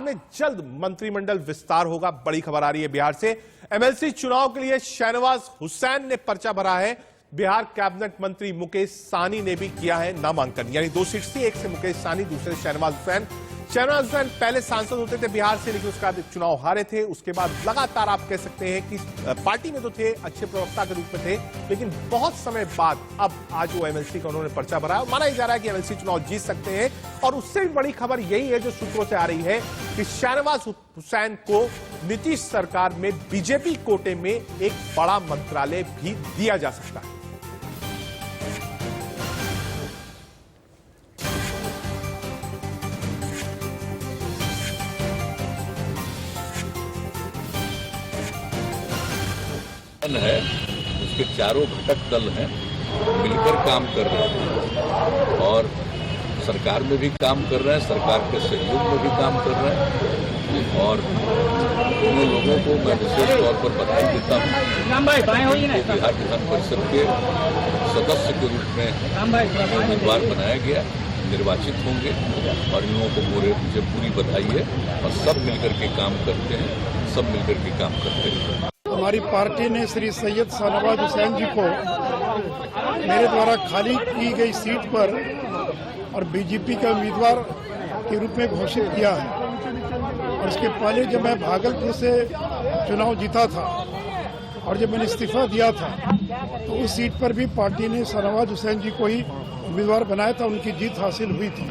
में जल्द मंत्रिमंडल विस्तार होगा। बड़ी खबर आ रही है बिहार से। एमएलसी चुनाव के लिए शहनवाज हुसैन ने पर्चा भरा है। बिहार कैबिनेट मंत्री मुकेश साहनी ने भी किया है नामांकन। यानी 2 सीट थी, एक से मुकेश साहनी, दूसरे शहनवाज हुसैन। शहनवाज हुसैन पहले सांसद होते थे बिहार से, लेकिन उसके बाद चुनाव हारे थे। उसके बाद लगातार आप कह सकते हैं कि पार्टी में तो थे, अच्छे प्रवक्ता के रूप में थे, लेकिन बहुत समय बाद अब आज वो एमएलसी का उन्होंने पर्चा भरा। माना ही जा रहा है कि एमएलसी चुनाव जीत सकते हैं। और उससे भी बड़ी खबर यही है जो सूत्रों से आ रही है कि शहनवाज हुसैन को नीतीश सरकार में बीजेपी कोटे में एक बड़ा मंत्रालय भी दिया जा सकता है। है उसके चारों घटक दल हैं, मिलकर काम कर रहे हैं और सरकार में भी काम कर रहे हैं, सरकार के सहयोग में भी काम कर रहे हैं। और दोनों लोगों को मैं विशेष तौर पर बधाई देता हूँ। बिहार विधान परिषद के सदस्य के रूप में उम्मीदवार बनाया गया, निर्वाचित होंगे और इन लोगों को मुझे पूरी बधाई है। और सब मिलकर के काम करते हैं, सब मिलकर के काम करते हैं। हमारी पार्टी ने श्री सैयद शहनवाज हुसैन जी को मेरे द्वारा खाली की गई सीट पर और बीजेपी के उम्मीदवार के रूप में घोषित किया है। और इसके पहले जब मैं भागलपुर से चुनाव जीता था और जब मैंने इस्तीफा दिया था तो उस सीट पर भी पार्टी ने शहनवाज हुसैन जी को ही उम्मीदवार बनाया था, उनकी जीत हासिल हुई थी।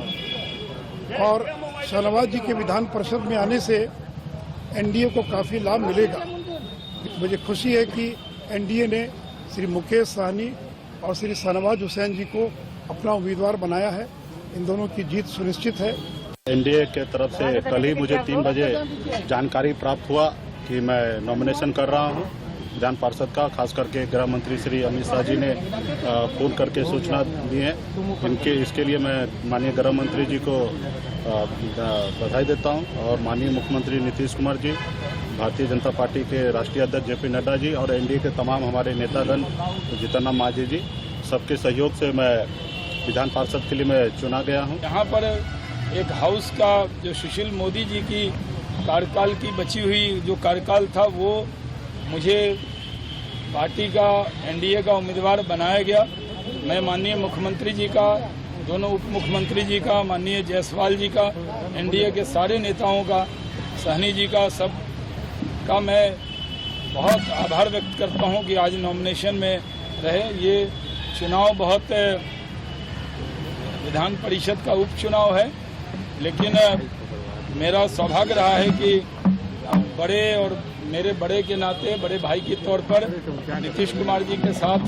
और शहनवाज जी के विधान परिषद में आने से एनडीए को काफ़ी लाभ मिलेगा। मुझे खुशी है कि एनडीए ने श्री मुकेश साहनी और श्री शहनवाज हुसैन जी को अपना उम्मीदवार बनाया है। इन दोनों की जीत सुनिश्चित है। एनडीए के तरफ से कल ही मुझे 3 बजे जानकारी प्राप्त हुआ कि मैं नॉमिनेशन कर रहा हूं विधान पार्षद का। खास करके गृह मंत्री श्री अमित शाह जी ने फोन करके सूचना दी है। इसके लिए मैं माननीय गृह मंत्री जी को बधाई देता हूं और माननीय मुख्यमंत्री नीतीश कुमार जी, भारतीय जनता पार्टी के राष्ट्रीय अध्यक्ष जेपी नड्डा जी और एनडीए के तमाम हमारे नेतागण, जीतन राम मांझी जी, सबके सहयोग से मैं विधान पार्षद के लिए मैं चुना गया हूं। यहाँ पर एक हाउस का जो सुशील मोदी जी की कार्यकाल की बची हुई जो कार्यकाल था, वो मुझे पार्टी का, एनडीए का उम्मीदवार बनाया गया। मैं माननीय मुख्यमंत्री जी का, दोनों उप मुख्यमंत्री जी का, माननीय जायसवाल जी का, एनडीए के सारे नेताओं का, साहनी जी का, सब का मैं बहुत आभार व्यक्त करता हूं कि आज नॉमिनेशन में रहे। ये चुनाव बहुत विधान परिषद का उपचुनाव है, लेकिन मेरा सौभाग्य रहा है कि बड़े और मेरे बड़े के नाते, बड़े भाई के तौर पर नीतीश कुमार जी के साथ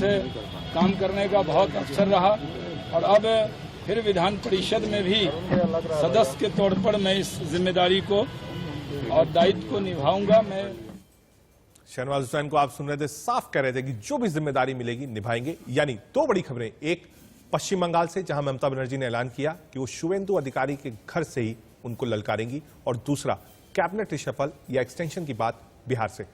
काम करने का बहुत अवसर रहा। और अब फिर विधान परिषद में भी सदस्य के तौर पर मैं इस जिम्मेदारी को और दायित्व को निभाऊंगा। मैं शहनवाज हुसैन को आप सुन रहे थे, साफ कह रहे थे कि जो भी जिम्मेदारी मिलेगी निभाएंगे। यानी 2 बड़ी खबरें, एक पश्चिम बंगाल से जहां ममता बनर्जी ने ऐलान किया कि वो शुवेंदु अधिकारी के घर से ही उनको ललकारेंगी, और दूसरा कैबिनेट रिशफल या एक्सटेंशन की बात बिहार से।